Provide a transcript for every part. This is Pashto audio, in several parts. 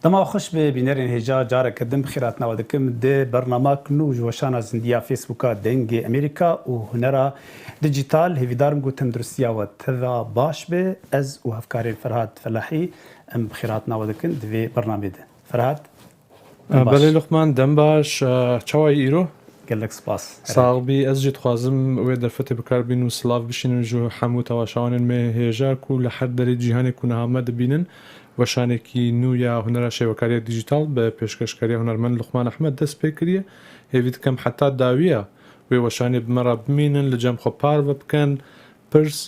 دما خوش به بینرین هجا جاره کردم بخیرات نوادکم ده برنامه کنو جوشانا زندیا فیسبوکا دنگ امریکا و هنرا دیجیتال هیویدارم گو تندرستیا و توا باش به از و هفکارین فرهاد فلاحی ام بخیرات نوادکن دوی برنامه ده فرهاد بله لقمان دم باش چوای ایرو گلک سپاس صاحبی از جد خوازم و درفت بکار بینو سلاف بشین جو حمو تواشان مه هجا کو لحد در جهان کنه آمد بینن وشانێکی نو یا هونەرە شێوەکاریە دیجیتال بە پێشکەشکاریە هونەرمەند لوقمان ئەحمەد دەست پێ کردیە هێویت کەم حتا داویە وێ وەشانێ بمەڕە بمینن لە جەم خۆپار بە بکەن پرس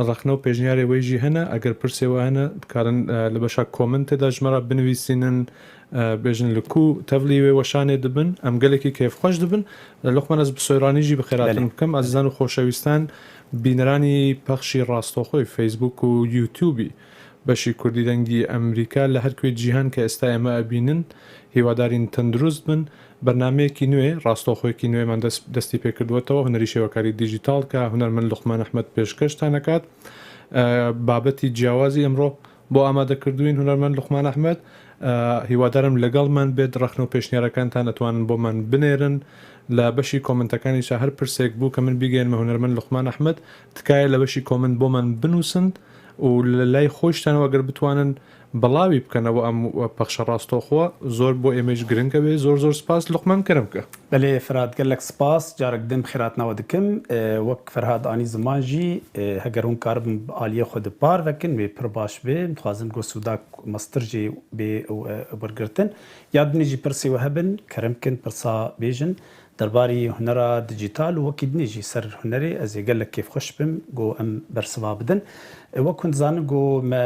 ڕەخنە و پێشنیارێ وەیژی هەنە ئەگەر پرسێوە هەنە بکارن لە بەشە کۆمنتێدا ژمەرە بنویسینن بێژن لە کو تەڤلی وێ وەشانێ دەبن ئەم گەلێکی کێفخۆش دەبن لوقمان ئەس بسۆرانیژی بخێراتن بکەم ئازیزان و خۆشەویستان بینەرانی پەخشی ڕاستەوخۆی فەیسبوک و یوتیوبی بەشی کوردی دەنگی ئەمریکا لە هەر کوێ جیهان کە ئێستا ئێمە ئەبینن هیوادارین تەندروست بن بەرنامەیەکی نوێ ڕاستەوخۆیەکی نوێمان دەستی پێکردوێتەوە هونەری شێوەکاری دیجیتال کە هونەرمەند لوقمان ئەحمەد پێشکەشتان ئەکات بابەتی جیاوازی ئەمڕۆ بۆ ئامادەکردوین هونەرمەند لوقمان ئەحمەد هیوادارم لەگەڵمان بێت ڕەخنە و پێشنیارەکانتان ئەتوانن بۆمان بنێرن لە بەشی کۆمنتەکانیشە هەر پرسێک بوو کە من بیگەێنمە هونەرمەند لوقمان ئەحمەد تکایە لە بەشی کۆمنت بۆمان بنووسن و لای خۆشتانەوە ئەگەر بتوانن بەڵاوی بکەنەوە ئەم پەخشە ڕاستەوخۆ زۆر بۆ ئێمەش گرنگە بێ زۆر سپاس لوقمان کەرم بکە بەلێ فرات گەلک سپاس جارێک دەم خێراتنەوە دکم وەک فەرهاد ئانی زمانژی هەگەر هون کاربم ئالیە خۆ دپار vekin wê pir baş bê dixwazim got sûda mastir jê bê wergirtin yadinê jî pirsê we hebin kerim bikin pirsa bêjin derbarî hunera dijîtal û wekî dinê jî ser hunerê ez ê gelek kêfxweş bim got em bersiva bidin وەک hûn dizanin got me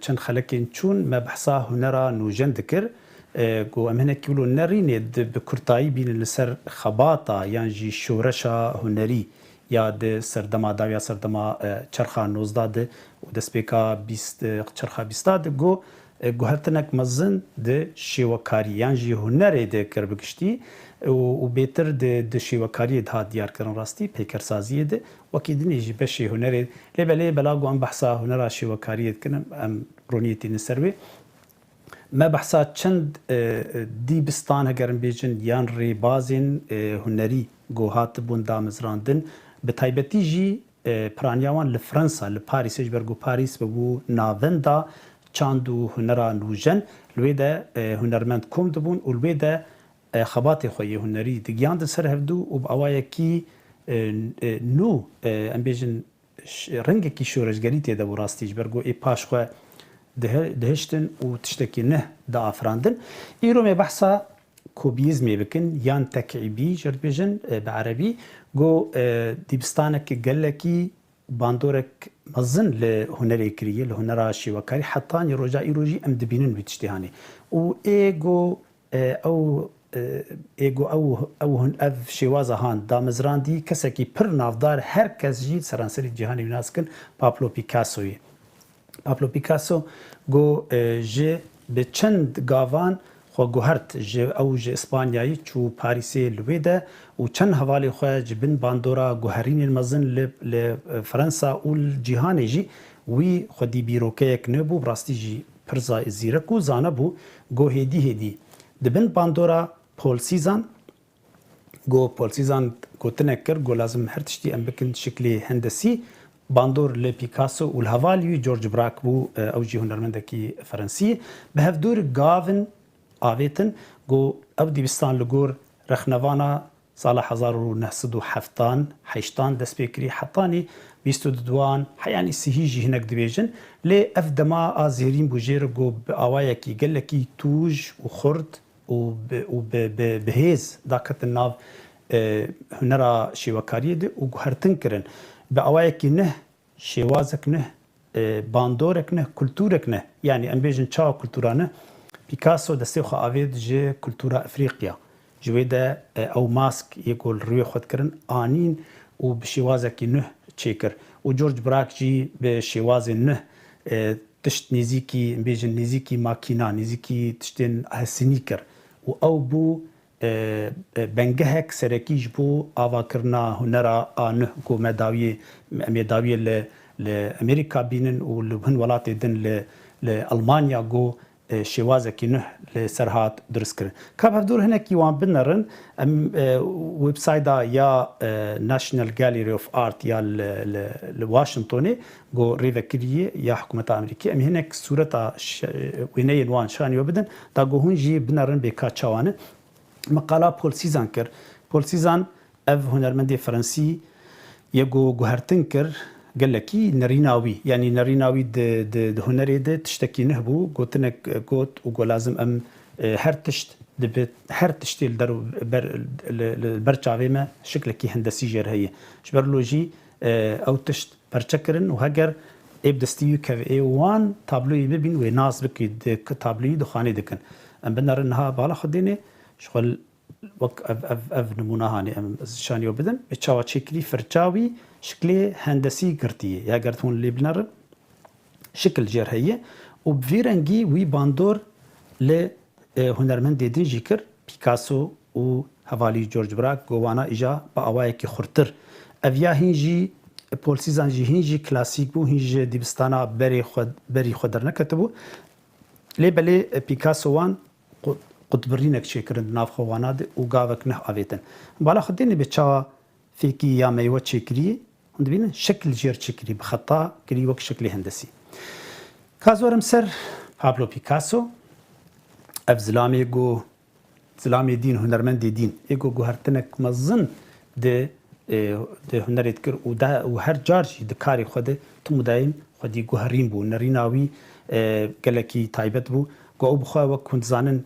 çend xelekên çûn me behsa hunera nûjen dikir got em hinekî wilo nerînê bi kurtayî bînin li ser xebata yan jî şoreşa hunerî ya di serdema dawiya serdema çerxa 19 de û destpêka çerxa 20 de got guhertinek mezin di şêwekarî yan jî hunerê de kir bi giştî û bêtir di şêwekariyê de hat diyarkirin rastî pêkersaziyê de wekî dinê jî beşê hunerê lêbelê bela got em behsa hunera şêwekariyê dikin em roniyetînin ser wê me behsa çend dîbistan hegerin bêjin yan rêbazên hunerî got hatibûn damizrandin bi taybetî jî piraniya wan li Fransa li Parîsê ji ber got Parîs bibû navenda çand û hunera nûjen li wê de hunermend kom dibûn û li wê de xebatê xwe yê hunerî digiyandin ser hevdû û bi awayekî nû em bêjin rengekî şoreşgerî tê de bû rastî ji ber got ê paş xwe dihiştin û tiştekî neh diafirandin îro me behsa kobiyîzmê bikin yan tekîbî ji dibêjin bi erebî got dîbistanekî gelekî bandorek mezin li hunerê kiriye li hunera şêwekarî hetanî roja îro jî em dibînin wî tiştê hanê û ev şêwaza han damizrandî kesekî pir navdar herkes jî seranserî cîhanê wî nas dikin Pablo Picassoyê Pablo Picasso got ji bi çend gavan xwe guhert ji ew ji İspanyayê çû Parîsê li wê de û çend hevalê xwe ji bin bandora guherînên mezin li Fransa û li cîhanê jî wî xwedî bîrokeyek nebû rastî jî pir zîrek û zanebû got hêdî di bin bandora polsîzan got polsîzan gotinek kir got lazim her tiştî em bikin şiklê hendesî bandor li Picasso û li hevalî wî George Braque bû ew jî hunermendekî Frensî bi hevdûr gavin avêtin got ew dîbistan li gor rexnevana sala 1970 dest pê kirî hetanî 22 heyanî sihî jî hinek dibêjin lê ev dema a zêrîn bû jê re got bi awayekî gelekî tûj û xurt û bi hêz daketin nav hunera şêwekariyê de û guhertin kirin bi awayekî neh şêwazek neh bandorek neh kultûrek neh yanî em bêjin çawa kultûra neh Picasso destê xwe avêt ji kultûra Efrîqiya ji wê de ew mask yê got li rûyê xwe dikirin anîn û bi şêwazekî neh çêkir û George Braque jî bi şêwazên neh tişt nêzîkî em bêjin nêzîkî makîna nêzîkî tiştên hesînî kir û ew bû بنگهک سرکیج بو آواکرنا هنرا آنه کو مداوی لأمريكا بينن ولبهن ولات دن لألمانيا جو شوازه كنه لسرهات درس كرن كاب هفدور هنا كيوان بنرن ويب سايدا يا ناشونال جاليري اوف ارت يا لواشنطني جو ريفا كريه يا حكومه امريكيه ام هناك صوره وينين وان شان يوبدن دا جو هنجي بنرن بكاتشوانه مقاله بول سيزان كر بول سيزان اف هنرمندي فرنسي يجو جوهرتنكر قال لك نريناوي يعني نريناوي د هنري د تشتكي نهبو قلتنك قوت وقول لازم ام هر تشتيل درو البرشا ما شكلك هندسي جر هي شبرلوجي او تشت برشكرن وهجر ابدستيو كاف اي 1 تابلوي ببين وناس بك تابلوي دخاني دكن ام بنرنها بالا خديني شغل وك اف نمونه هاني ام شانيو بدن بتشاوا تشكلي فرچاوي شكلي هندسي قرتيه يا قرتون اللي بنر شكل جر هي وبفيرنجي وي باندور ل هنرمند دي جيكر بيكاسو و هوالي جورج براك جوانا اجا باوايكي خرتر افيا هنجي بول سيزان جي هنجي كلاسيك بو هنجي ديبستانا بري خدرنا كتبو لي بلي بيكاسو وان قطبرينك شكرن ناف خواناد وقاوك نه افيتن بالا خديني بتشاوا فيكي يا ميوه شكري عندنا شكل جير شكري بخطا كري وك شكل هندسي كازورم سر بابلو بيكاسو اف زلامي جو زلامي دين هنرمند دين ايجو جوهرتنك مزن د هنر يذكر وهر جارج دكاري خده تم دايم خدي جوهرين بو نريناوي قالكي تايبت بو جو بخوا وكنت زانن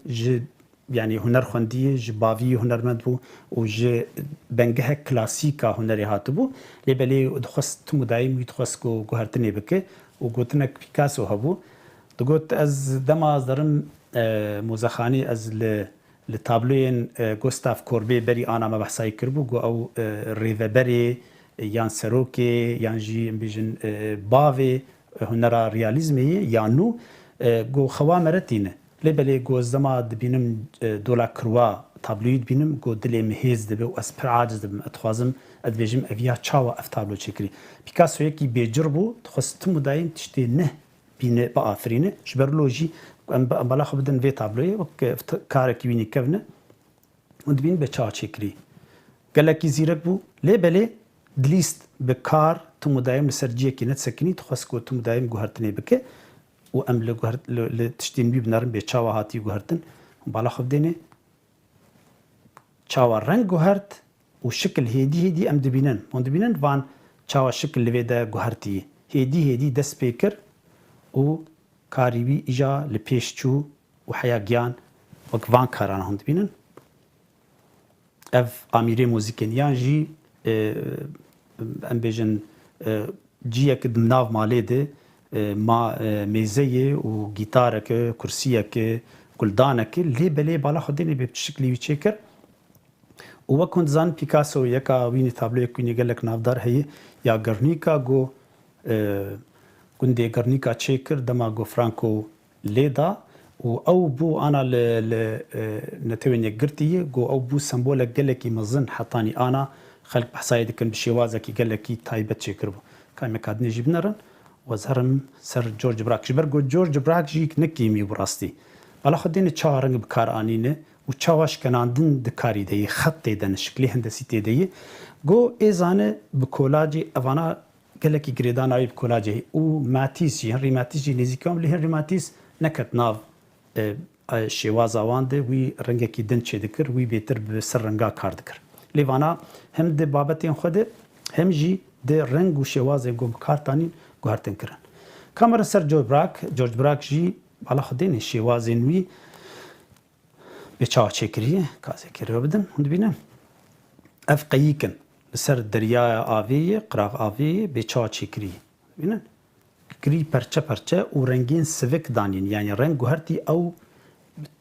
يعني هنر خوندي جبافي هنرمند بو وج بنگه كلاسيكا هنري هاتبو لبلي دخست مدايم يدخس جوهرتني بك وقلتنك بيكاسو هبو دقوت از دما زرم موزخاني از لتابلوين غوستاف كوربي بري انا ما بحثاي كربو جو او ريفبري يان سروكي يان جي بيجن بافي هنرا رياليزمي يانو جو خوامرتينه لبلي جو زما دبينم دولا كروا تابلويد بينم جو دلي مهيز دبي واس عاجز دب اتخوازم ادبيجم افيا تشاوا اف تابلو تشكري بيكاسو يكي بيجربو تخست مداين تشتي نه بين بافرينه شبرلوجي بالا خبدن في تابلوي وك كارك ويني كفنه ودبين بتشا تشكري قالك زيرك بو لبلي دليست بكار تمدايم لسرجيه كي نتسكني تخسكو تمدايم جوهرتني بك وام لجوهرت لتشتين بي بنرم بتشاوا هاتي جوهرتن بالا خبدني تشاوا رنگ جوهرت وشكل هدي ام دبينن فان تشاوا شكل لفيدا جوهرتي هدي دس بيكر و كاريبي اجا لبيشچو وحيا جيان وكفان كاران هم دبينن اف اميري موزيكين يان جي ام بيجن جيك دمناف ماليده ما ميزيه وجيتارك كرسيك كلدانك اللي بلي بالا خديني بشكل يشكر وكنت زان بيكاسو يكا ويني تابلو يكوني قال لك نافدار هي يا غرنيكا جو كندي غرنيكا تشيكر دما جو فرانكو ليدا او بو انا نتويني قرتي جو او بو سمبولك قال لك مزن حطاني انا خلق بحصايد كان بشيوازك قال لك تايبت تشيكر كان مكادني جبنرن وزهرم سر جورج براك شبرغو جورج براك جيك نكيمي براستي على خدين تشارنج بكار انينه وتشاواش كناندن دكاري دي خط دن شكلي هندسي دي جو ايزانه بكولاجي افانا قالك جريدان اي بكولاجي و ماتيس هنري ماتيس نيزيكوم لي هنري ماتيس نكت ناف شيوازا وانده وي رنگكي دن چه دكر وي بيتر بسر رنگا كار دكر ليوانا هم دي بابتين خود هم جي دي رنگ و شيوازا گو كارتانين گوهرتن کرن کامرا سر جورج براک جی بالا خدين شيوازا وي بچا چكريه كازي كيرو بدن هند بينن اف قيكن لسر دريا آوي قراغ آوي بچا چكري بينن كري پرچه و رنگين سوك دانين يعني رنگ گوهرتي او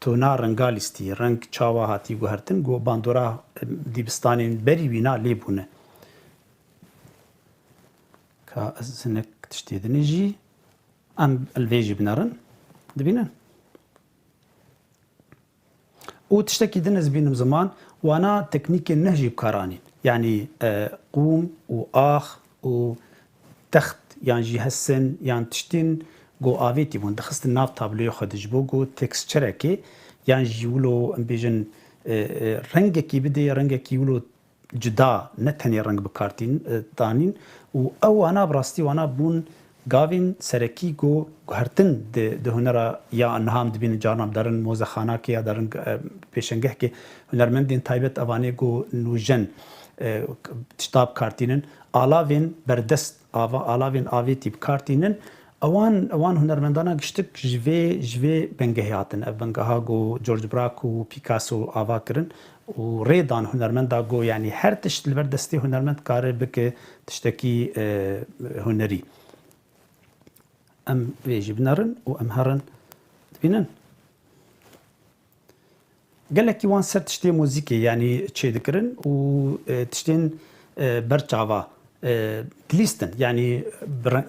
تونا رنگالستي رنگ چاوا هاتي گوهرتن گو باندورا ديبستانين بري وينا ليبونه كا ازنك تشتيدني جي ام الفيجي بنرن دبينن و تشتكي دنز بينم زمان وانا تكنيك النهجي بكاراني يعني قوم واخ وتخت يعني جي هسن يعني تشتين جو آفيتي بون دخست الناف تابلو خدش بو جو تكستشركي يعني جيولو بيجن رنگكي بدي رنگكي يولو جدا نتني رنگ بكارتين تانين او انا براستي وانا بون گاوین سرکی گو هرتن ده هنرا یا انهام دبین جارنام دارن موزه خانه که یا دارن پیشنگه که هنرمندین تایبت اوانه گو نوجن تشتاب کارتینن آلاوین بردست آلاوین آوی تیب کارتینن اوان هنرمندانا گشتک جوی بنگهیاتن اف بنگها گو جورج براک و پیکاسو آوا کرن و ریدان هنرمندا گو یعنی هر تشت البردستی هنرمند کاره بکه تشتکی هنری ام ويجي بنرن وام هرن بينن قال لك وان سر تشتي موزيكي يعني تشي ذكرن وتشتين برشافا تليستن يعني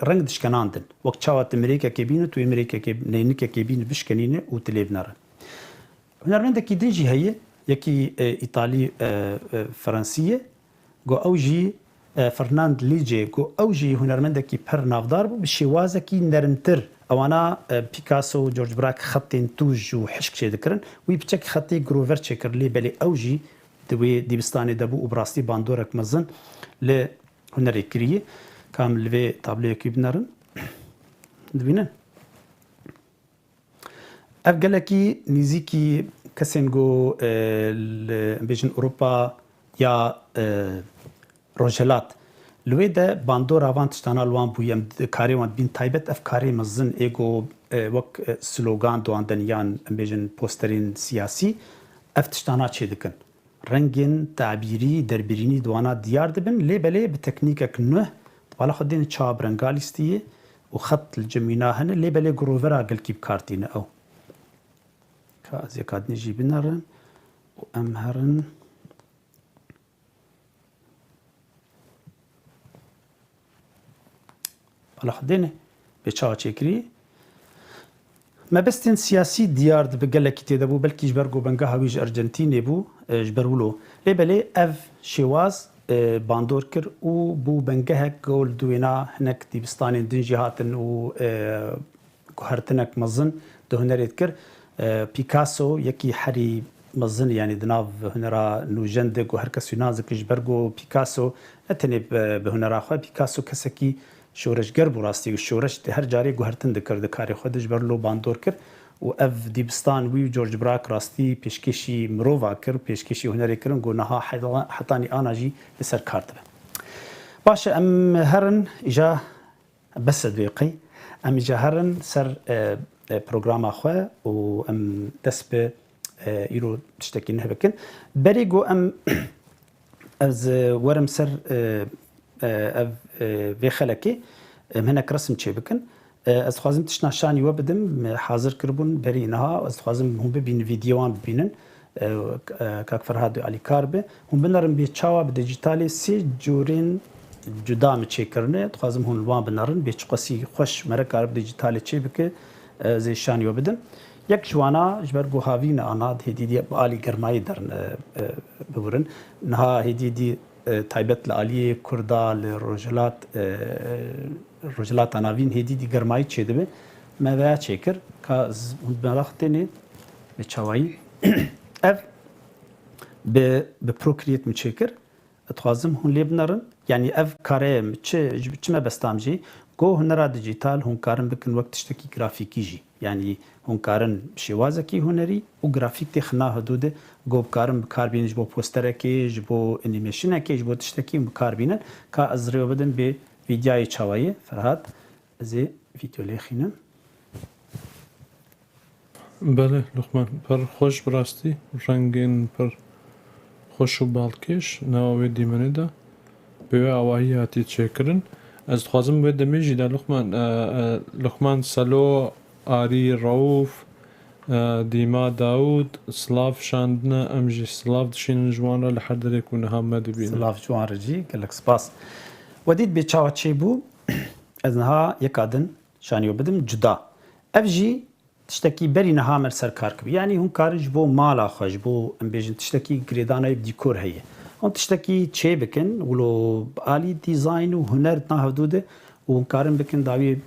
رنگ دشكناندن وقت شاوات امريكا كيبينو تو امريكا نينيكا كيبينو بشكنينه وتليبنرن هنرمند كي ديجي هي يكي ايطالي فرنسيه جو اوجي فرناند ليجي جو اوجي هنرمندكي بر نافدار بو بشوازكي نرمتر اوانا بيكاسو جورج براك خطين توج وحشك شي ذكرن وي بتشك خطي جروفر تشكر لي بالي اوجي دوي ديبستاني دبو وبراستي باندورك مزن ل هنري كريه كامل في طابلو كيبنرن دبينا افقلكي نيزيكي كسنجو بيجن اوروبا يا روجلات لويدا باندور اوان تشتانا لوان بويم كاري وان بين تايبت افكاري مزن ايجو وك سلوغان دوان دنيان بيجن بوسترين سياسي افتشتانا تشي دكن رنگين تعبيري دربيريني دوانا ديار دبن لي بلي بتكنيكك نوه طبعا خدين تشاب رنگاليستيه وخط الجمينا هن لي بلي جروفرا قل كيب كارتين او كازي كاد نجي بنرن وامهرن على خدينه بتشا تشكري ما بستن سياسي ديار بقال لك تدبو بلكي جبرغو بنغا ويج ارجنتيني بو جبرولو ليبلي اف شواز باندوركر و بو بنغا جول دوينا هناك ديبستان دين جهاتن و هرتنك مزن دو هنريتكر بيكاسو يكي حري مزن يعني دناف هنرا نوجندك و هركس ينازك جبرغو بيكاسو اتني بهنرا خو بيكاسو كسكي شورشگر براستی و شورش هر جاری گوهرتن دکرد کاری خودش برلو باندور کرد و اف دیبستان وی جورج براک راستی پیشکشی مرووا کرد پیشکشی هنری کردن گونها حتانی آناجی لسر کارت به باشه ام هرن اجا بس دقیقی ام اجا هرن سر پروگرام خواه و ام دست به ایرو تشتکی نه بکن بری گو ام از ورم سر في خلكي هناك رسم تشيبكن از خوازم تشناشاني وبدم حاضر كربون برينها از خوازم هم ببين فيديوان ببينن كاك فرهاد علي كاربه هم بنرم بيتشاوا بديجيتالي سي جورين جدا متشكرنه خوازم هون وان بنرن بيتشقسي خوش مركار بديجيتالي تشيبكه زي شاني وبدم يك جوانا جبرغو هاوينا انا هديدي علي گرماي درن بورن نها هديدي تایبت لعالی کردا لروجلات آناوین هدی دی گرمایی چه دبه مویا چکر که مراختنی به چوایی اف به پروکریت میچکر اتخازم هون لیبنرن یعنی اف کاره چه ما بستامجی گو هنرا دیجیتال هون کارن بکن وقت تشتکی گرافیکی جی یعنی هون کارن شوازکی هنری و گرافیک تخنا حدود گو کارن بکار بینن جبو پوسترکی جبو انیمیشنکی جبو تشتکی بکار بینن که از ریو بدن به ویدیوی چاوایی فرهاد از ویدیو لیخینم بله لقمان پر خوش براستی رنگین پر خوش و بالکش نواوی دیمنه دا به آواهی هاتی چکرن از خوازم به دمیجی دا لقمان سلو آری روف دیما داود سلاف شاندنا امجي سلاف دشين جوانا لحد يكون هامد بينا سلاف جوان رجي قال لك سباس وديت بيتشاو تشيبو ازنها يكادن شانيو بدم جدا افجي تشتكي بري نهامر سر كاركب يعني هون كارج بو مالا خوش بو ام بيجن تشتكي جريدانا بديكور هي هون تشتكي تشي بكن ولو آلي ديزاين وهنر نهودوده وهون كارن بكن داوي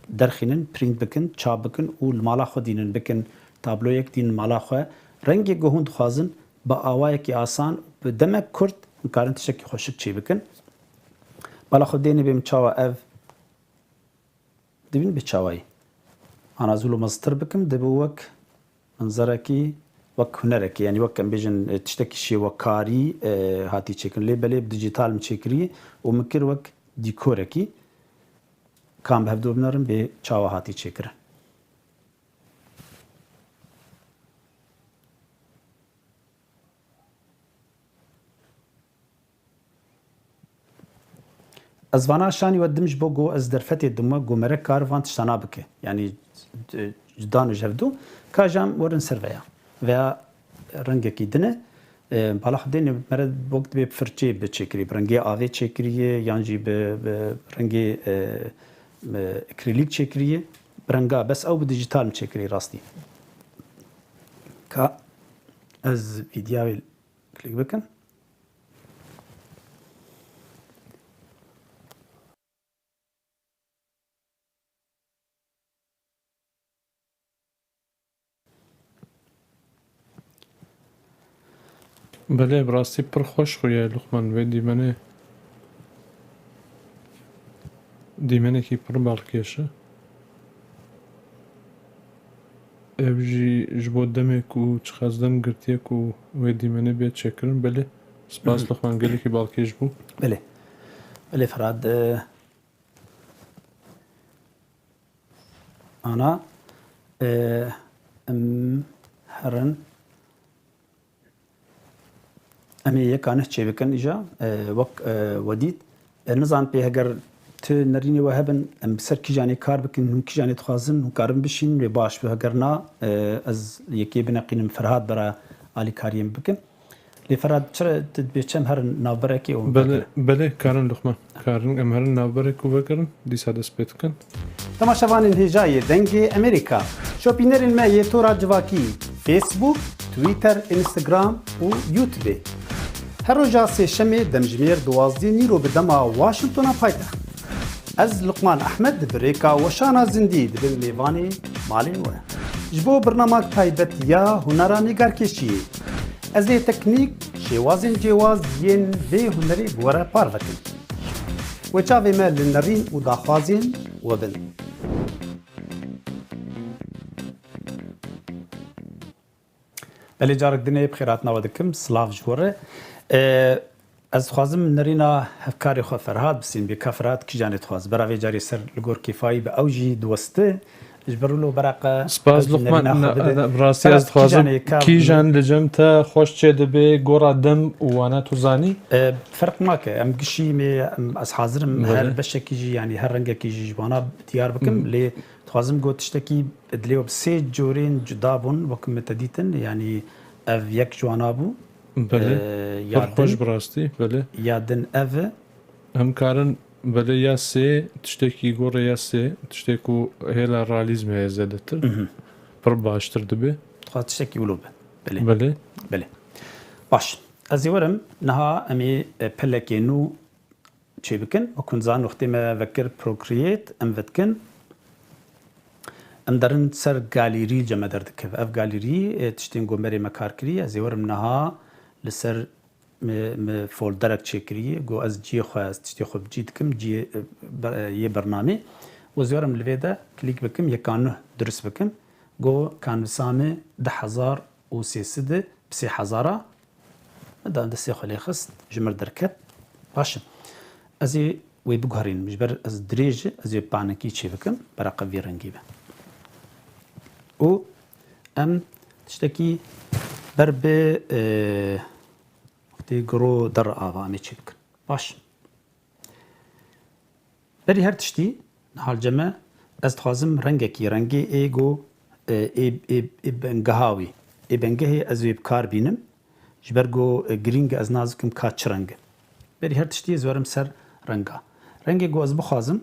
درخينن برينت بكن چاپ بكن والمالا خو دينن بكن تابلو يك دين مالا خو رنگي گهون دخوازن با آوایکی آسان بدمك كرد كارن تشتكي خوشك تشي بكن بالا خو ديني بيم چاوا اف دبين بچاوي أنا زولو مصدر بكم دبو وك منظركي وك هنركي يعني وك ام بيجن تشتكي شي وكاري هاتي تشيكن لي بلي بديجيتال مشيكري ومكر وك ديكوركي كان بهبدو بنرم بچاوا هاتي تشيكر از وانا شانی ودمش بو گو از درفتی دمو گو مرک کاروان تشتانا بکه یعنی جدان جهدو کاجام ورن سرویا و رنگ کی دنه بالا خدین مرد وقت به فرچه به چکری برنگی آوی چکریه یانجی به رنگی اکریلیک چکریه برنگا بس او به دیجیتال چکری راستی کا از ویدیو کلیک بکن بله براستی پر خوش خویه لقمان و دیمنه کی پر بالکیشه ابجی جبو دمک و چخازدن گرتیک و دیمنه بیت شکرن بله سپاس لقمان گلی کی بالکیش بو بله فراد انا هرن امی یکانه چه بکن ایجا وق ودید نزان به اگر ت نرینی وهبن ام سر کی جانی کار بکن هم کی جانی تخازن و کارم بشین و باش به اگر نا از یکی بنقین فرهاد برا علی کاریم بکن لفراد چرا تدبیچم هر نابرکی و بله کارن لقمان کارن ام هر نابرک و بکرن دی ساده سپیت کن تماشاوان الهجای دنگ امریکا شوپینرین ما یتورا جواکی فیسبوک تویتر انستغرام و یوتیوب هر روزا سه شمه دمجمیر 12 نیرو به دما واشنطن پایتخت از لقمان احمد بریکا وشانا زندی دبن لیوانی مالین و جبو برنامه تایبت یا هنرا نگارکشی از تکنیک شوازن جواز ین به هنری بورا پاروکن و چاوی مل لنرین و داخوازین و بن بله جارك دنيا بخيراتنا ودكم سلاف جوره از خوازم نرینا هفکاری خو فرهاد بسین بکفرات کی جانت خواز براوی جاری سر لگور کفایی به اوجی دوسته اجبرولو براقه سپاس لقمان براستی از خوازم کی جان لجم تا خوش چه دبی گورا دم وانا توزانی فرق ماکه ام گشی می از حاضرم هر بشکی جی یعنی هر رنگ کی جی وانا دیار بکم لی خوازم گوتشتکی دلیو بسه جورین جدابون وکم متدیتن یعنی اف یک جوانابو بله خوش براستی بله یادن اوه هم کارن بله یا سه تشتکی گوره یا سه تشتکو هیلا رالیزم هی زده تر پر باشتر دبی خواهد تشتکی ولو بله باش از یورم نها امی پلکی نو چی بکن و کنزان وقتی ما وکر پروکرییت ام ودکن ام درن سر گالیری جمع دردکه اف گالیری تشتین گومری مکار کری از یورم نها لسر فولدرك تشيكري جو از جي خواست تشتي خب جيتكم جي يه برنامج وزيرم الفيدا كليك بكم يكانه درس بكم جو كان سامي 10,300 بسي حزارة دا دسي خلي خست جمر دركت باش ازي وي بقهرين مجبر از دريج ازي بانكي تشي بكم براقة في رنجيبه و ام تشتكي بربي گرو در آوامی چیک باش بری هر تشتی حال جمع از خوازم رنگی ایگو ای بنگهاوی ای بنگه از ویب کار بینم جبرگو گرینگ از نازکم کاچ رنگ بری هر تشتی زورم سر رنگی گو از بخوازم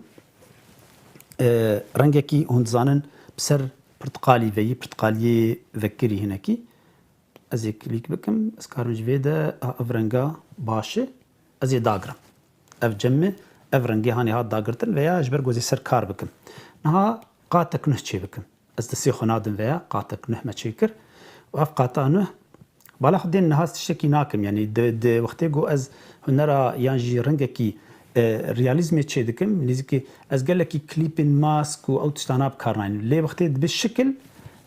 رنگی هند زانن بسر برتقالي في برتقالي ذكري هناكي ازي كليك بكم اسكارم جفيدا افرنجا باشي ازي داغرم اف جمه افرنجي هاني هاد داغرتن ويا جبر جوزي سر كار بكم نها قاتك نه چي بكم از تسي خنادن ويا قاتك نه ما چيكر واف قاتا نه بالا خدين نها تشكي ناكم يعني د وقتي جو از هنرا يانجي رنگكي رياليزم تشي دكم نيزكي از قال لك كليبين ماسك او تشتانا بكارناين لي وقتي بالشكل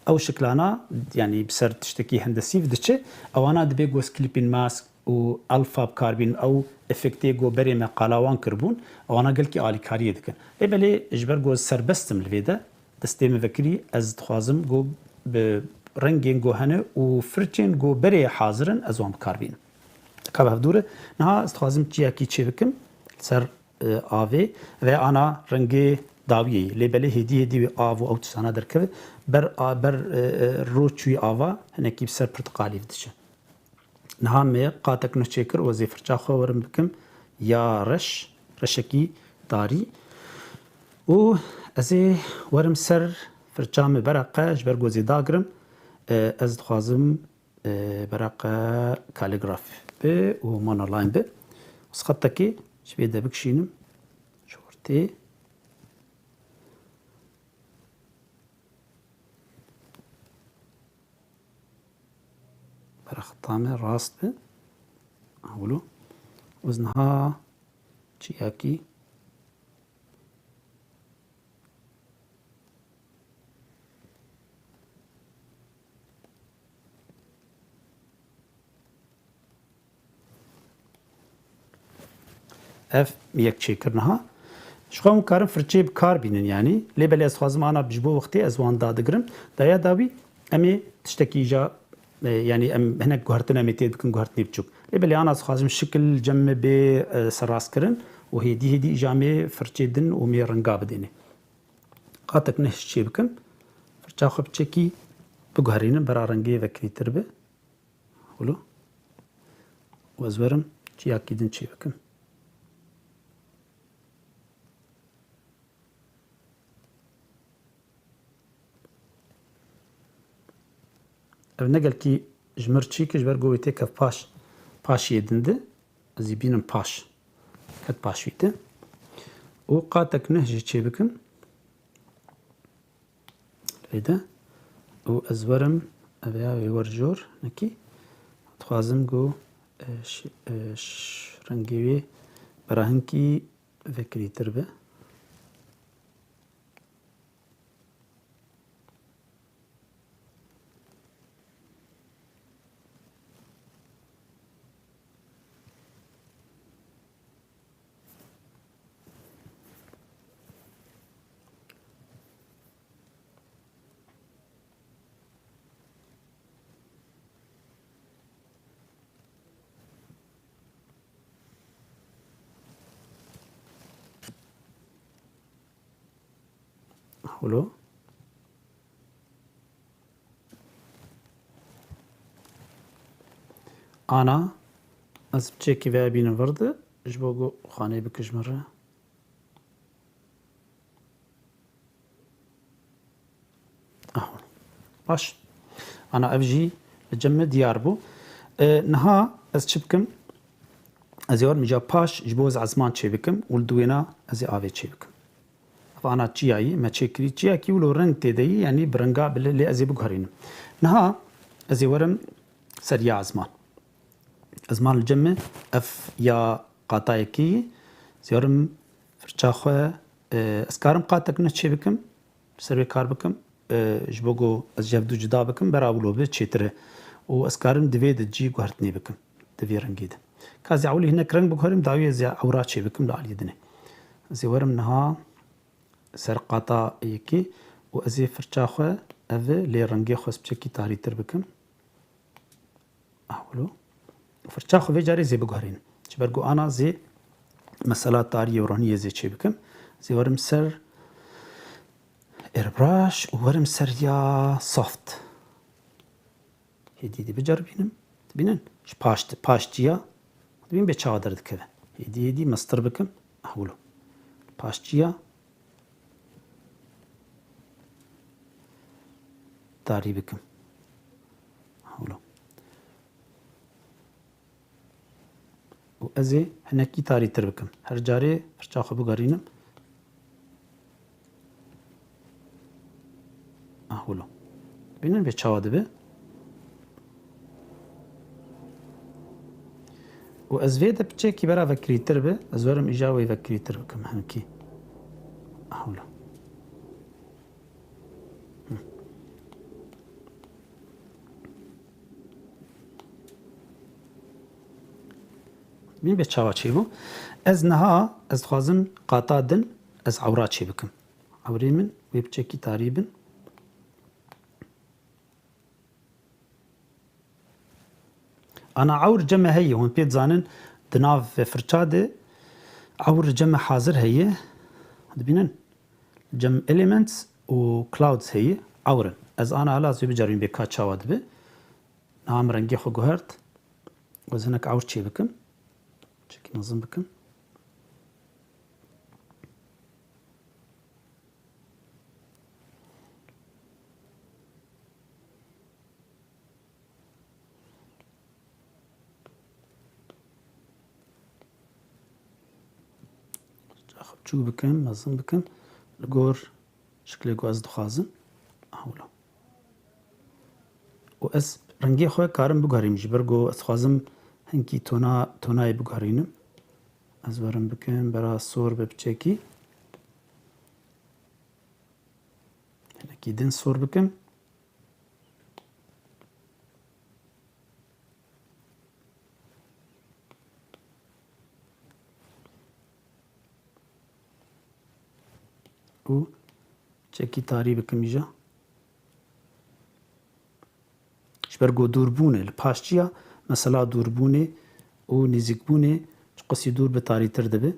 او شكلانا يعني بسر تشتكي هندسي بدتش او انا دبي جوز كليبين ماسك و الفا بكاربين او افكتي جو بري مقالاوان كربون او انا قلت الي كاريه دكن ايبلي اجبر جوز سربستم الفيدا دستيم فكري از تخازم جو برنجين جو هنا و فرچين جو بري حاضرن ازوام كاربين كابه دوره نها استخازم تشياكي تشيبكم سر آوی و آنا رنگی داویی لیبلی هدی آو او تسانا درکه بر روچوی آوا هنکی بسر پرتقالی بدشه نهام قاتک نشکر وظیفه چاخو ورم بکم یا رشکی داری و ازی ورم سر فرچام برقه جبر گوزی داگرم از دخوازم برقه کالیگراف به و مونولاین به سخطکی شوية بكشينم شورتي برا خطامة راست به أولو وزنها تشياكي اف يك چيكرنها شخوم كارم فرچي بكار بينن يعني ليبل از خوازم انا بجبو وقتي از وان دادگرم دايا داوي امي تشتكي جا يعني ام هناك جوهرتنا متي بكن جوهرتني بچوك ليبل انا از خوازم شكل جم ب سراس كرن وهي دي جامي فرچي دن ومي رنگا بديني قاتك نهش چي بكم فرچا خو بچكي بگوهرين برا رنگي وكري تربه ولو وازورم چياكي دن چي بكم نقل كي جمرتشي كجبر قويتي كف باش يدنده زي بينم باش كت باش ويته وقاتك نهجي تشي بكم هيدا وازورم ابيا ويورجور نكي تخازم جو رنگيوي براهنكي فكري تربه حلو أنا از بچێکی وای بینم ورده ji bo got xaneyê bikij min re baş ana ev jî li cem me diyar bû niha ez çi bikim ez ê werim îca paş ji bo ez ezman çê bikim û li duêna ez ê avê çê bikim ana çiyayî me çêkirî çiyekî wilo reng tê deyî yanî bi renga bile lê ez ê biguherînim niha ez ê werim ser ya ezman ezman li cem me ev ya qatayekî ez ê werim firça xwe ez karim qatek ne çê bikim ser wê kar bikim ji bo got ez ji ev cuda bikim bera wilo bi çêtir e û ez karim divê de cî guhertinê bikim di vê rengê de ka ez ê ewlî hinek reng biguherim dawî ez ê ewra çê bikim li aliyê dinê ez ê werim niha ser qatayekî û ez ê firça xwe ev lê rengê xwe ez biçekî tarîtir bikim wilo firça xwe vê carê zê biguherînim ji ber got ana zê mesela tariyê roniyê zê çê bikim ez ê werim ser airbrush û werim ser ya soft hêdî dî biceribînim dibînin ji paşçiya dibîn bê çawa derdikeve hêdî mestir bikim wilo paşçiya تاری بکم هولا و ازی هنکی تاری تر بکم هر جاره فرچا خو بگارینم هولا بینن به چاوا دبه و از وی ده بچه کی برا وکریتر به از ورم اجاوی وکریتر بکم هنکی هولا بین به چاوا چی بو از نها از خوازم قاطا دن از عورا چی بکم عوری من وی بچه کی تاری بن أنا عور جمع هي هون بيت زانن دناف فرشادة عور جمع حاضر هي دبينن جمع elements و clouds هي عورن از أنا على زي بجارين بكات شواد به نعم رنجي خو جهرت وزنك عور شي بكم شكل نظم بكم شو بكم نظم بكم لجور شكل جو از دخازن هولا و از رنگی خواه کارم بگاریم جبر گو از خوازم هنکی تونای بگارینم از ورم بکن برا سور ببچکی هنکی دن سور بکن و چکی تاری بکم ایجا شبرگو دوربونه لپاش چیا مثلا دوربونه و نزیکبونه قصی دور به تاری تر دبه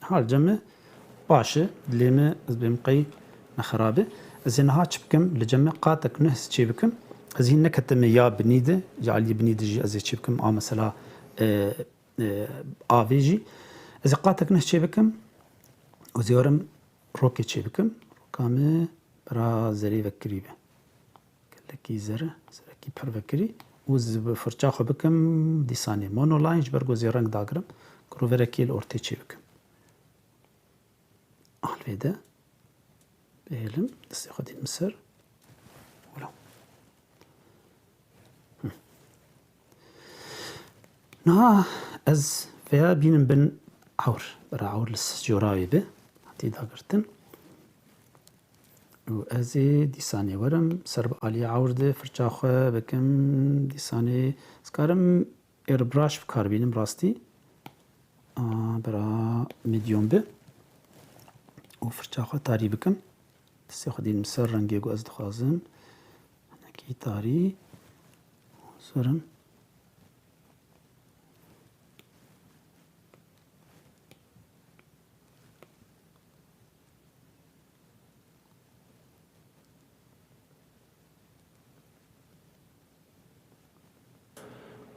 حال جمع باشه دليمه از بهم قي نخرابه از انها چبكم لجمع قاتك نهس چي بكم از هين نكتم يا بنيده جعل بنيده جي از چبكم مثلا آويجي از قاتك نهس چي بكم وزيورم روكي چي بكم روكامه برا زري وكريبه كلكي زركي پر وكري وز فرچا خو بكم دي ثانيه مونو لاين جبرگو زيرنگ داگرم كروفركيل اورتي چي بكم الفيدا بيلم دستي خدين مصر ولا نا از فيها بينم بن عور برا عور لس جوراوي به هاتي داگرتن و ازي ديساني ورم سرب علي عور ده فرچا خو بكم ديساني سكارم ايربراش بكار بينم راستي برا ميديوم به و فرچا خو تاری بکم دستی خودین مسر رنگی گو از دخوازم هنکی تاری سرم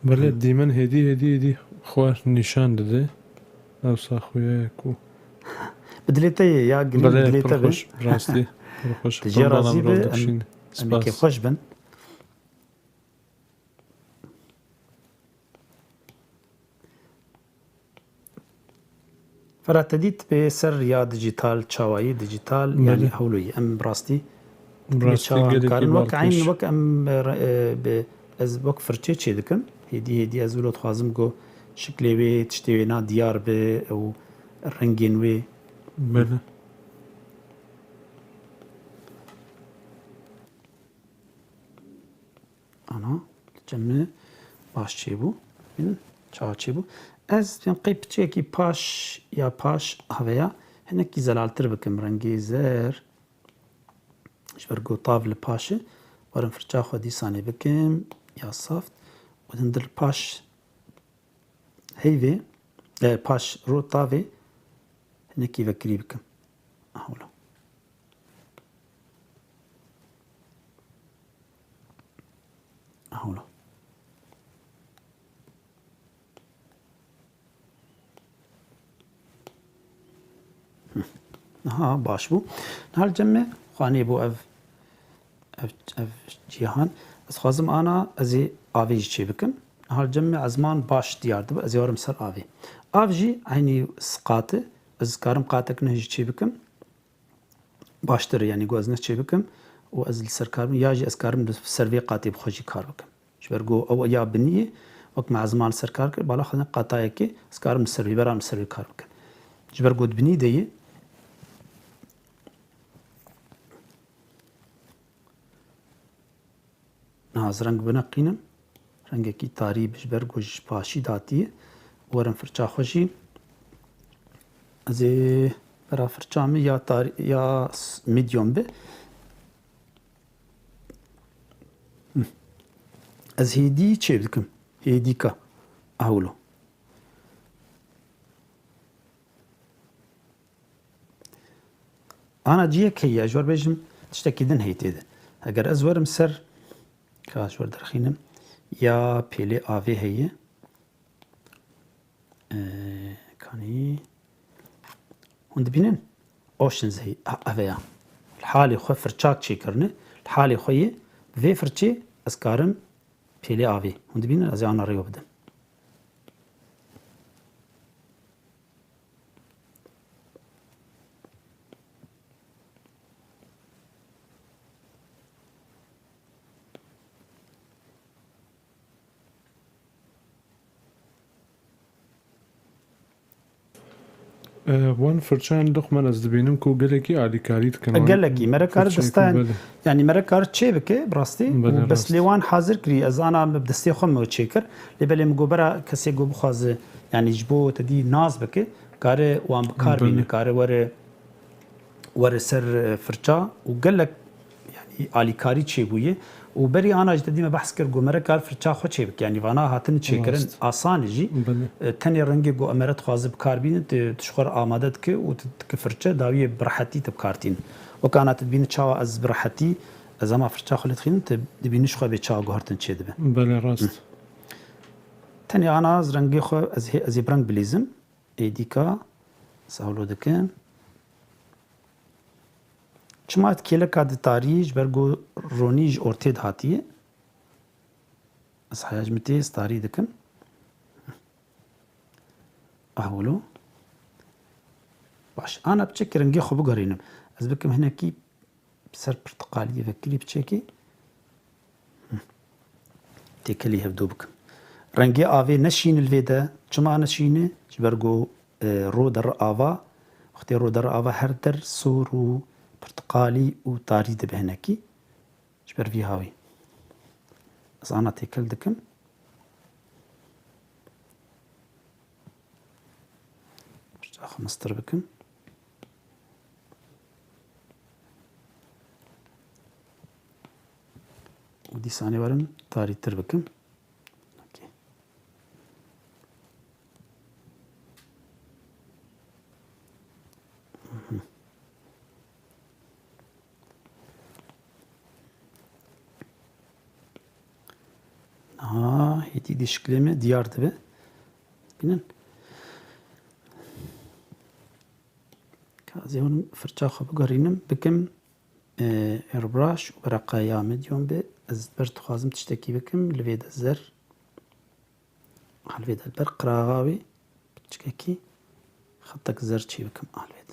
بله دیمن هدی خواه نشان داده او ساخویه کو بدلیته یا گلیم بله بدلیته به پرخوش راستی پرخوش تجی رازی به دکشین امی که خوش بن فراتدیت به سر یا دیجیتال چاوایی دیجیتال یعنی هولوی ام براستی راستی گلی کارن وک عین بارتش وک ام به از وک فرچه چی دکم هدی از ولود خوازم گو شکلی وی تشتی وی نا دیار به او رنگین وی بله انا جمع باش چی بو این چا چی بو از بیم قیب چی کی پاش یا پاش هویا هنکی زلالتر بکم رنگی زر شبرگو طاف لپاشه ورم فرچا خودی ثاني بكم يا صافت ودندر باش هيفي باش رو طافي هنكي بكري بكم هولا هولا ها باش بو نهار جمع خاني بو اف جيهان از خازم انا ازي افي جي بكم نهار جمع ازمان باش ديار دب ازي ورم سر افي اف جي عيني سقاطه از كارم قاتك نهج جي بكم باشتر يعني جوازنا جي بكم واز السر كارم ياجي از كارم سيرفي قاتي بخوجي كار بكم شبرجو او يا بنيه وقت مع زمان سر كار بالا خدنا قطايكي از كارم سيرفي برام سيرفي كار بكم جبرجو بني دي ناز رنگ بنقينم رنگکی تاری بجبر گوش پاشی داتیه ورم فرچا خوشی از برا فرچامي یا تاری یا میدیوم به از هیدی چه بکم هیدی کا اولو انا جيه كي اجور بيجم تشتكي دن هيتي ده اگر از ورم سر كاش ور درخينم يا بيلي افي هي كاني هند بينن اوشنز هي افيا الحالي خو فرچاك چي کرنه الحالي خوي في فرچي اسكارم بيلي افي هند بينن از انا ريو بدم وان فرچان دخمن از دبینم کو گلکی علی کاری دکن قال لك مرة كار دستان يعني مرة كار تشيبك براستي بس لوان حاضر كري از انا بدستي خم وتشيكر لبلي مغبره كسي غو بخاز يعني جبو تدي ناز بك كار وان بكار بين كار ور سر فرچا وقال لك يعني علي كاري تشيبويه وبري انا جدي ما بحث كر غو مرة كار فرچا خو تشيبك يعني وانا هاتن تشيكرن آسان جي تاني رنگي غو امرت خاز بكار بين تشخر آمادت كي وتكفرچا داويه برحتي تبكارتين وكانت تبين تشاو از برحتي زعما فرچا خلت خين تبينش خو بتشاو غورتن تشي دبه بله راست تاني انا رنگي خو از برنگ بليزم ايديكا ساولو دكن چمات كيلكا د تاريخ برغو رونيج اورتيد هاتيه از حاجمتي ستاري دكم اولو باش انا بتشكر رنگي خو بغرينم از بكم هنا كي سر برتقالي فكري بتشكي تكلي هبدو بكم رنگي افي نشين الفيدا چما نشينه برغو رو در افا وقت رو در افا هر در سورو برتقالي و تاري دبه هناكي جبر في هاوي از انا تكل دكم برجع خمستر بكم ودي ثاني ورم تاري تر بكم هيدي دي شكلمه ديار دبه بينن كازي هون فرچا خو بغرينم بكم ايربراش وبرقايا ميديوم به از برت خازم تشتكي بكم لفيد الزر الفيد البر قراغاوي تشكي خطك زر تشي بكم الفيد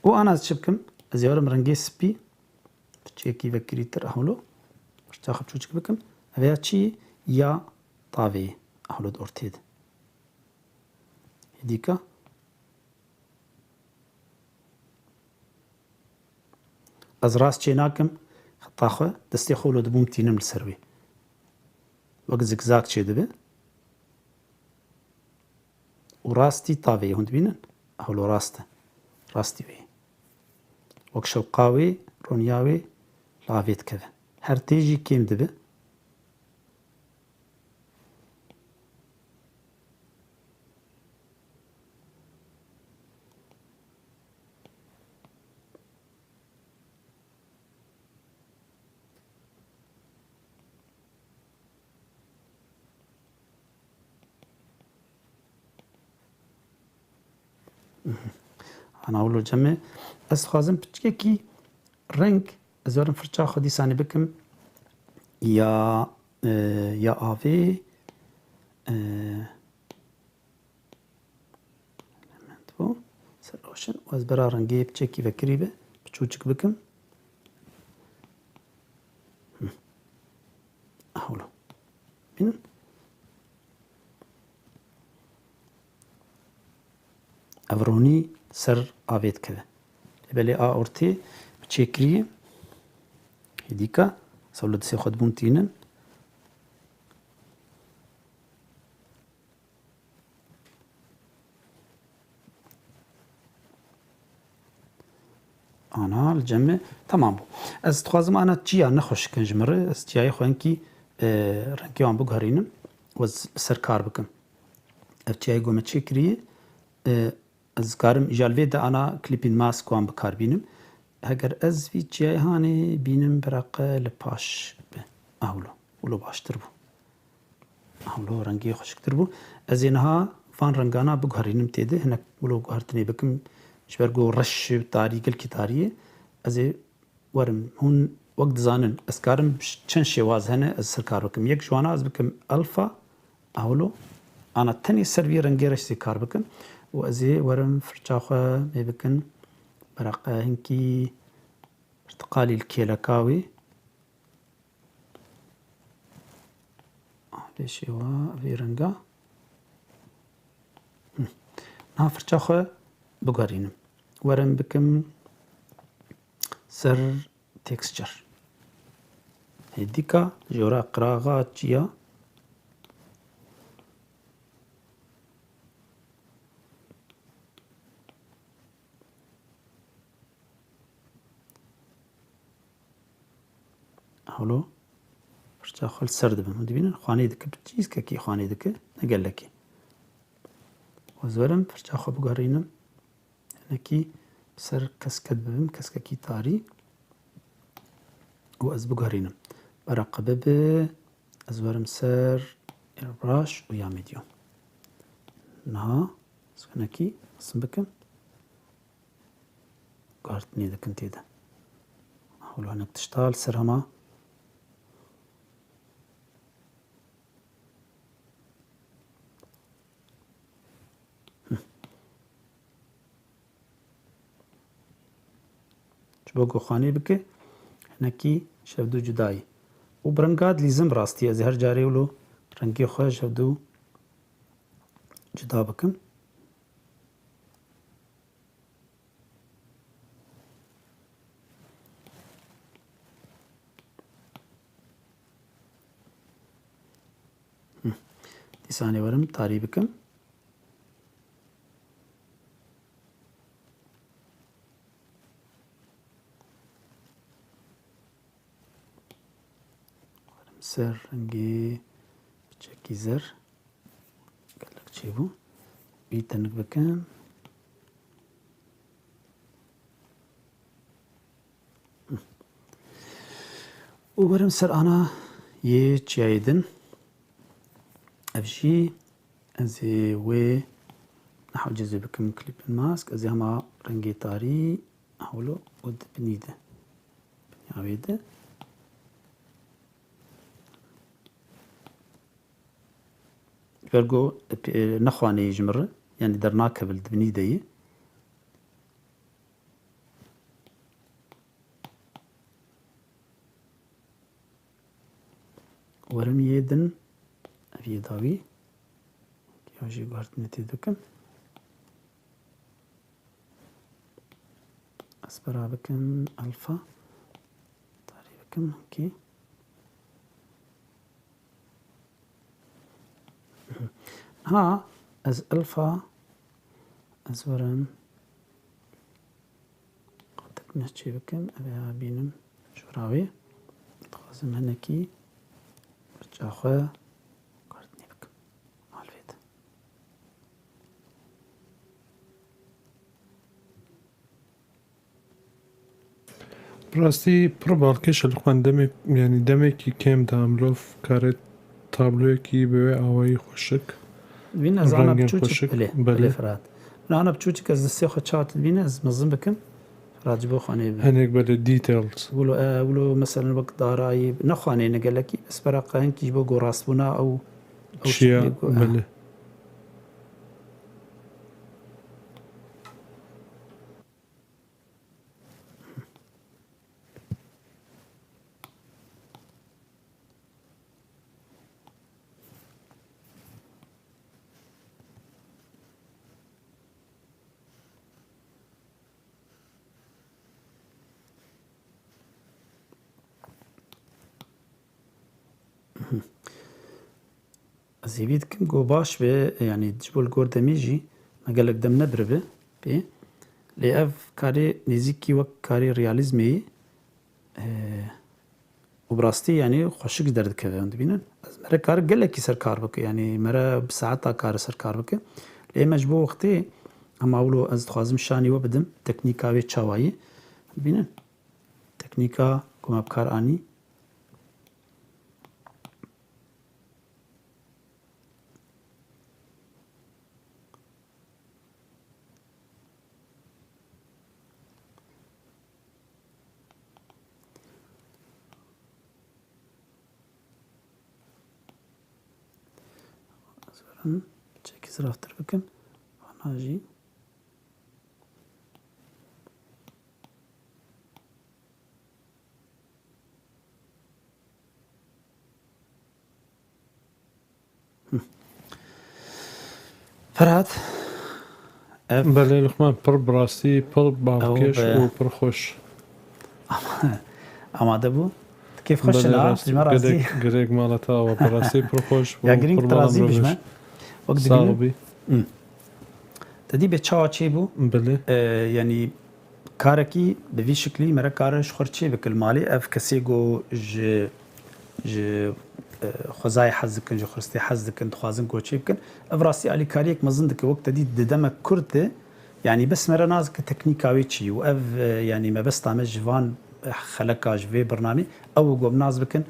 وانا شبكم ازيورم رنگي سبي تشيكي فكريتر اهولو برتا خب چوچك بكم افيا چي يا طاوي اهولو دورتيد هديكا از راس چيناكم خطاخو دستي خولو دبوم تينم لسروي وقت زكزاك چي دبه وراستي طاوي هند بينن اهولو راسته راستي بي وەک شەوقاوێ ڕۆنیاوێ لاڤێت کەوە هەر تێژی کێم دەبێ أنا أقول له جمع أستخدم بتشكي رنج أزورن فرشة خدي ساني بكم يا آفي تو سروشن وأزبرا رنجي بتشكي بكريبة بتشوشك بكم أقوله بين أفروني سر آفيت كذا بلي أورتي بتشكري هديكا سولد سيخد بونتينن أنا الجمع تمام بو از تخوازم أنا تجيا نخوش كنجمرة از تجيا خوانكي رنكي وان بقهرينم وز سركار بكم اف تجيا قوم تشكري از كارم جالوي دا أنا كليبين ماسك وان بكار بينم هگر از في تجيا هاني بينم براقة لباش أهولو ولو باشتر بو أهولو رنكي خوشكتر بو از إنها فان رنگانا بقهرينم تيده هناك ولو قهرتني بكم شبرقو رش تاريخ الكتارية أزي ورم هون وقت زانن أسكارم چند شواز هنه از سرکار بکم یک جوانا از بکم ألفا أولو أنا تاني سروي رنگيرش سرکار بکن و أزي ورم فرچاخوا بكن برقا هنكي برتقالي الكيلكاوي هذا شوا في رنگا نا فرچاخوا بقارينم ورم بكم سر تكستشر هديكا جورا قراغات جيا هولو برشتا خل سرد بم دبين خاني دك بتجيز كي خاني دك نقول لك وزورم برشتا خو بقارينم نكي سر كسكت ببم كسككي تاري و از بقهرينم براقب به از ورم سر الراش ويا ميديوم نها سكنكي قسم بكم قهرتني اذا كنت اذا احاول انك تشتغل سرهما شبوكو خاني بك هناكي شفدو جداي وبرنقاد لازم راستي ازي هر جاري ولو رنقي خواه شفدو جدا بكم دي ثاني ورم تاري بكم سر رنگی بچکی زر قالك تشيبو بيتنك بكم وبرم سر انا يه تشايدن افشي ازي وي نحو جزي بكم كليب الماسك ازي هما رنگي تاري احولو ود بنيده بنياويده برقو نخواني يجمر يعني درناك بالدبني دي ورم يدن في داوي ياجي قهرت نتيدكم اسبرا بكم الفا تاري بكم اوكي ها از الفا از ورم قدك نحكي بكم ابي بينم شوراوي تخازم هنكي برجع خويا قردني بكم عالفيت براستی پروبالکش الخوان دمك يعني دمك كم داملوف كارت تابلوكي بوي اوي خوشك بين از انا رنگین بچوچ خوشک بله بله فرات أنا بتشوتك از السيخة تشات بينا از مزن بكم راجبو خاني هنيك بل ديتيلز ولو مثلا وقت دارایی نخوانه نگلکی بس برای قاین کیش با گوراست بنا او شيا شکلی بل زیوید کم گو باش به یعنی جبل گور دمیجی مگلک دم نبره به لی اف کاری نزیکی وقت کاری ریالیزمی و براستی یعنی خوشک درد که اند بینن از مرا کار گلکی سر کار بکه یعنی مرا بساعتا کار سر کار بکه لی مجبور وقتی اما اولو از خوازم شانی و بدم تکنیکاوی چاوایی بینن تکنیکا کم بکار آنی چکی زرافتر بکم آناجی فرهاد بله لخمان پر براستی پر بافکش و پر خوش آماده بود كيف خوش العاب بجمع راسي قريق مالتا وبراسي پر خوش يا جرينك ترازي بجمع وقت صاغبي تدي بتشاو چي بو بله يعني كاركي بفي شكلي مرا كارش خرچي بكل مالي اف كسيغو ج خزاي حزكن جو خرستي حزكن تخازن كوچي بكن افراسي علي كاريك مزندك وقت دي ددمك كرته يعني بس مرا نازك تكنيكاوي چي واف يعني ما بس تعمل جوان خلقاج في برنامج او قوم ناز بكن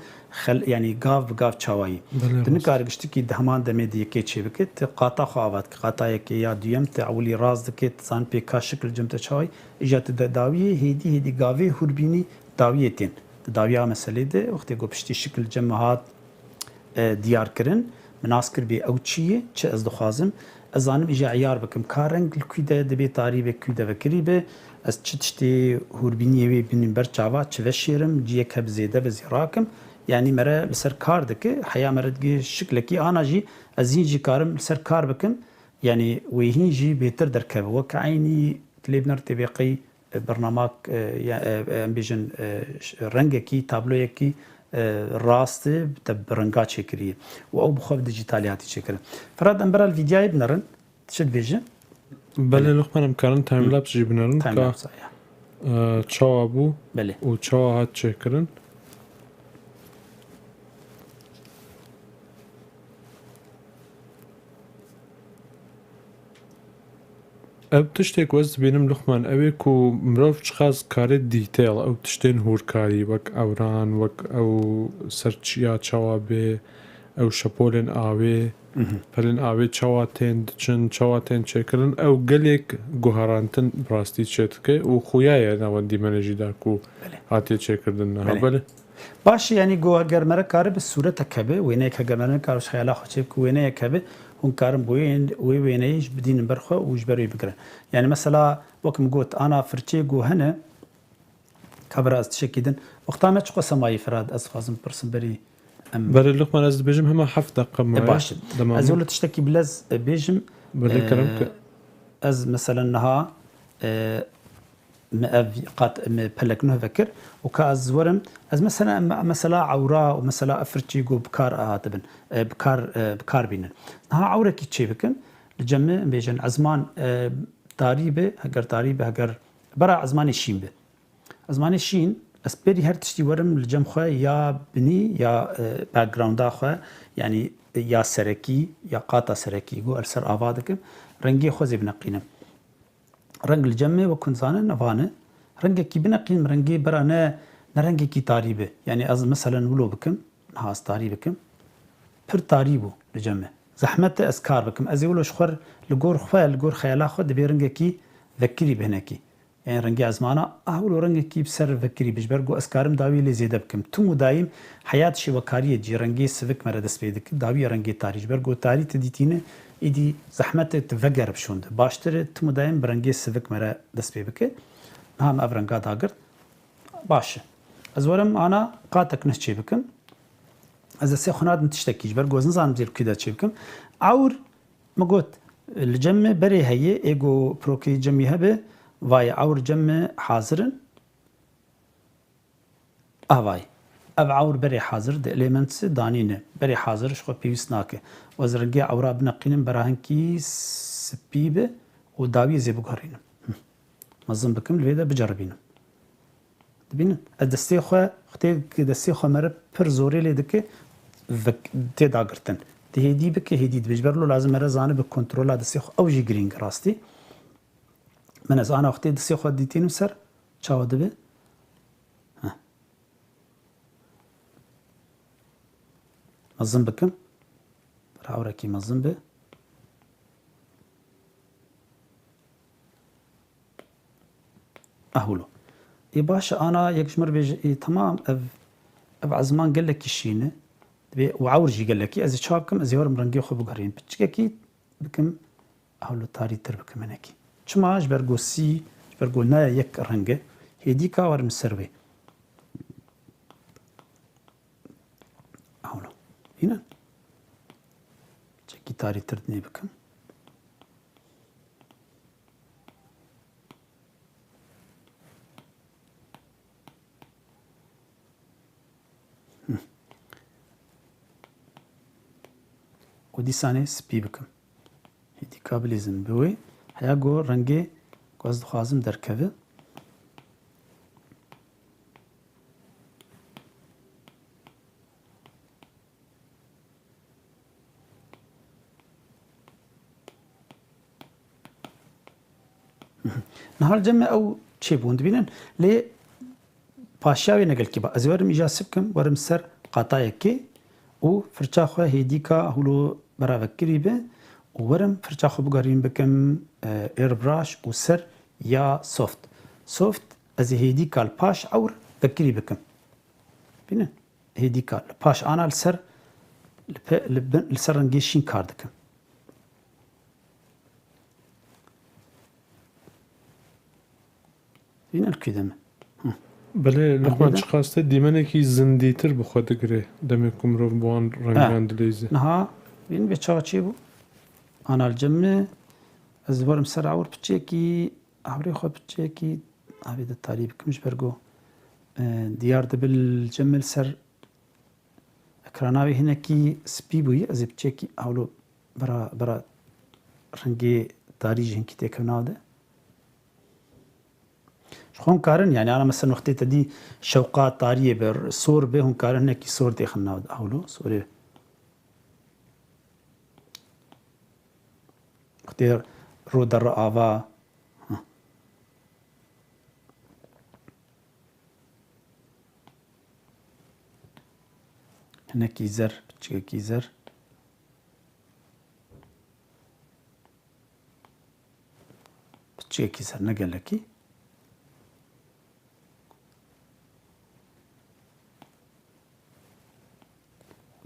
يعني قاف بقاف تشاوي دنكار قشتكي دهمان دميدي كي تشي بكت قاطع خواوات قاطع يكي يا ديم تعولي راز دكت سان بي شكل جمت تشاوي اجت داويه هيدي قافي هربيني داويتين داويا مسألة ده وقت يقول بشتي شكل جماعات ديار كرن مناسكر بي او تشيه تش از دخازم ازانم اجا عيار بكم كارنج الكويده دبي طاري كويده بكريبه از چتشتي هوربينيوي بين برچاوا چوشيرم جيك هب زيده بزيراكم يعني مرا لسر كار دك حيا مردگي شكلكي انا جي ازينجي كارم لسر كار بكم يعني ويهينجي بيتر دركب وكعيني تليبنر تبقي برنامج امبيجن رنگكي تابلويكي راست برنگا چكري او بخوف ديجيتالياتي چكر فراد امبرا الفيديو بنرن تشد فيجن بله لخمان امکان تایم لپس جی بنرن تایم که لپس چاوا بو بله و چاوا هات چه کرن او تشتێک وەز بینم لخمان ئەوێ و مرۆڤ چخاز کارێت دیتێڵ ئەو تشتێن هورکاری وەک ئەوران وەک ئەو سەرچیا چاوا بێ ئەو شەپۆلێن ئاوێ پەلێن ئاوێ چاوا تێن دچن چاوا تێن چێکردن ئەو گەلێک گوهڕانتن ڕاستی چێتکە و خویایە ناوەندی مەنەژیداک و هاتێ چێکردن بەێ باش يعني جو جرمرة كارب الصورة تكبه وينك جرمرة كارش خياله خشيب كوينه كبه هم كارم بوين وينيش بدين برخه وجبري بكره يعني مثلا وكم قلت أنا فرتشي جو هنا كبر أستشكيدن وقتها ما تشقى سماي فراد أسفازم برسم بري بري لقمان أز بيجم هما حفظ دقة باش أزول تشتكي بلز بيجم بري كلامك أز مثلا نها قات بلكنه فكر وكاز ورم از مثلا عورا ومثلا افرتشي جو بكار هاتبن بكار بينن ها عورا كي تشي بكن الجمع بيجن عزمان تاريبه هجر تاريبه هجر برا عزمان شين به عزمان شين اسبري هر تشتي ورم الجم خو يا بني يا باك جراوند خو يعني يا سركي يا قاطا سركي جو ارسر افادك رنگي خو زبنقينه رنگ الجمع وكن زانه نفانه رنگ كي بنقين رنگي برانه نرنگ كي تاريبه يعني از مثلا ولو بكم نهاز تاريبكم پر تاريبو الجمع زحمت از کار بکم از اولش خور لگور خواه لگور خیالا خود دبی رنگه کی ذکری بهنکی يعني رنگی ازمانا اول رنگه کی بسر ذکری بجبرگو از کارم داوی لی زیده بکم تو مدایم حیات شی وکاریه جی رنگی سوک مرا دست پیدک داوی رنگی تاریج برگو تاری تدیتینه ایدی زحمت تفجر بشوند باشتر تو مدایم برنگی سوک مرا دست پیدک هم افرنگا داگرد باشه از ورم انا قاتك نشي بكم از سي خناد نتشتكيش برغوز نظام ديال كده تشي بكم اور ما قلت الجمع بري هي ايجو بروكي جمي هبه واي اور جمع حاضرن اواي اف اور بري حاضر د اليمنتس دانينه بري حاضر شخو بيوس ناكه وزرقي اورا بنقين براهن كي سبيبه وداوي زي بقرين مزن بكم الفيدا بجربينه دبین دستی خو ختی دستی خو مره پر زوری لیدکه و تی داگرتن تی هدی بکه هدی بجبرلو لازم مره زانه به کنترل دستی خو او جی گرینگ راستی من از آن وقتی دستی خو دیتینم سر چاوده به مزن بکم براوره کی مزن به اهولو ای باش انا یک شمر بیج تمام اف عزمان قال لك الشينه وعورجي قال لك از شابكم از يورم رنگي خو بغرين بتشكي بكم اهلو تاري تربكم هناكي چما جبرگو سي جبرگو نا يك رنگه هديكا ورم سروي اهلو هنا چكي تاري تردني بكم ودي سانه سپی بکم هدی کابلی زن بوی هیا گو رنگی گوز دخوازم درکوه نهار جمع او چه بوند بینن لی پاشاوی نگل کی با از ورم اجازه بکم ورم سر قطعه کی و فرچا خو هدیکا هلو برا فكري به ورم فرچا خو بقارين بكم اير براش وسر يا سوفت از هديكا الباش اور فكري بكم بينا هديكا الباش انا السر السر نجيشين كاردكم بينا الكدم بله لخوان شخصته دیمنه کی زندیتر بخواد گره دمکم رو بوان رنگان دلیزه نها بین بچه چی بو انا الجمع از ورم سر عور بچه کی عوری خود بچه کی عبید التاریب کمش برگو دیار دبل جمل سر اکراناوی هنه کی سپی بوی از بچه کی اولو برا رنگی تاریج هنکی تکرناو ده هون كارن يعني أنا مثلا وقت تدي شوقات طارية بالصور به هون كارن هيك صور دي خلنا أولو صورة وقت رود الرآبة هنا كيزر بتشكي كيزر بتشكي كيزر نقل لكي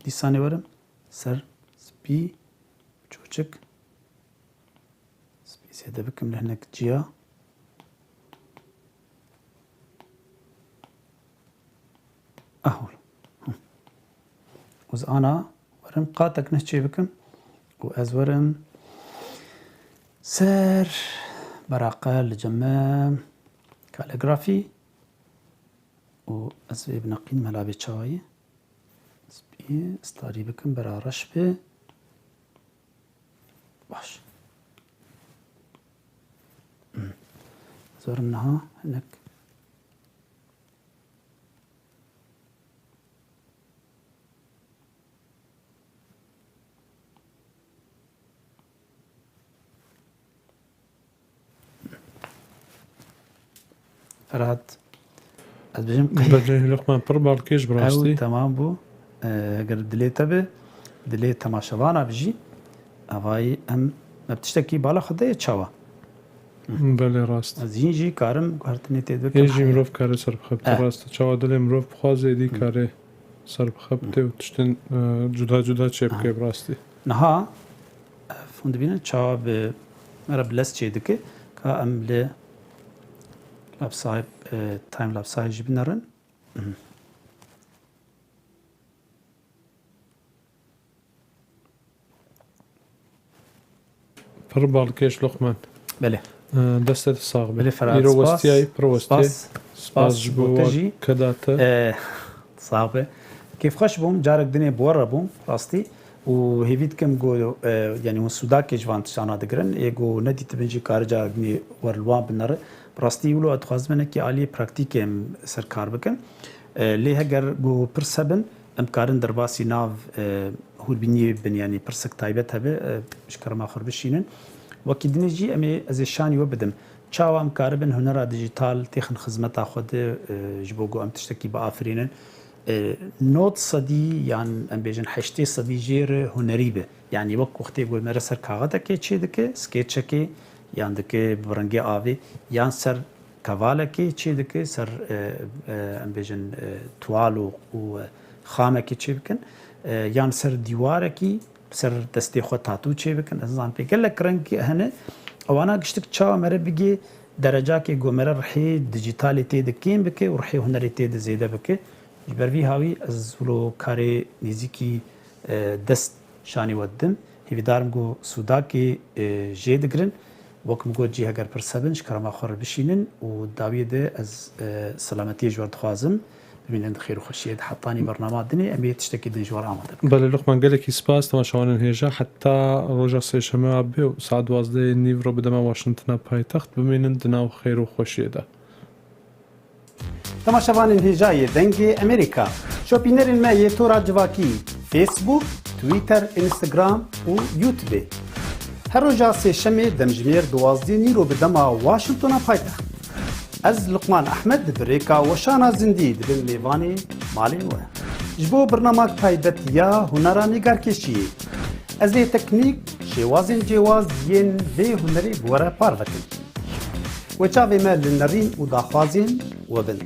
دیسانه ورم سر سپی چوچک سپی زیاده بکم لهناك جیا اهول وز انا ورم قاتك نحكي بكم واز ورم سر براقة لجمام كاليغرافي واز بنقين ملابي چاوي استاری بکن برای رش به باش زورم نها هناك فراد از بجم بجه لقمان پر بالکش براستی تمام بو اگر دلی تبه دلی تماشاوانا بجی اوای ام مبتشتکی بالا خدای چاوا بله راست از اینجی کارم کارتنی تید هیچی مروف کاره سر بخبت راست چاوا دل مروف بخوازه دی کاره سر بخبته و تشتن جدا جدا چه بکه براستی نها فوند بینن چاوا به مرا بلس چه دکه که ام ل لابسای تایم لابسای جی بنرن پر بالکش لقمان بله دستت صاغ بله فراد ایرو سپاس وستیای پروستی سپاس جبو جبوتجی کداته صعبه كيف خش بوم جارك دنيا بورا بوم راستي وهيفيد كم جو يعني هو السوداك جوان تشانا دقرن يجو ندي تبنجي كارجا دني ورلوان بنر راستي ولو اتخاز منك كي علي براكتيك ام سر كار بكن ليه هجر جو برسبن ام كارن درباسي ناف هو بني بن يعني برسك تايبت هبه شكر ما خرب الشينن وكي دنيجي امي از الشاني وبدم چاو ام كاربن هنرا ديجيتال تخن خدمت اخد جبوگو ام تشتكي بافرينن نوت صدي يعني ام بيجن حشتي صدي جير هنريبه يعني وقت يقول مرسر كاغدا كي تشي دكه سكيتش كي يعني دكه برنگي آوي يعني سر كوالا كي تشي دكه سر ام بيجن توالو و خامه كي تشي بكن يعني سر ديواره كي سر دستي خو تاتو تشي بكن ازان بي قال لك رنگي هنا او انا قشتك تشا مره بيجي درجه كي گومره رحي ديجيتاليتي دكين بكي ورحي هنريتي زياده بكي جبروی هاوی از ولو کاری نزیکی دست شانی ودم هیویدارم گو سودا کی جید گرن وقت مگو جی هگر پر سبنش کرما خور بشینن و داویده از سلامتی جوار خوازم ببینن خیر و خوشیت حطانی برنامه دنی امیت تشتکی دن جوار آماده بله لقمان قال لك سپاس تماشاوان هيجا حتى روجا سيشمه عبي وساعد وازده نيفرو بدما واشنطن پایتخت ببینن دناو خیر و خوشیده تماشاوان هجای دنگ امریکا شوپینرین ما یه تورا جواکی فیسبوک تویتر اینستاگرام و یوتیوب هر روزا سه شنبه دمجمیر 12 نیرو به دما واشنطن پایتخت از لقمان احمد بریکا وشانا زندی دبن لیوانی مالین و جبو برنامه تایبت یا هنرا نگار کشی از لی تکنیک شوازن جواز ین به هنری بوره پار وکن و چاوی ما لنرین و داخوازین و بن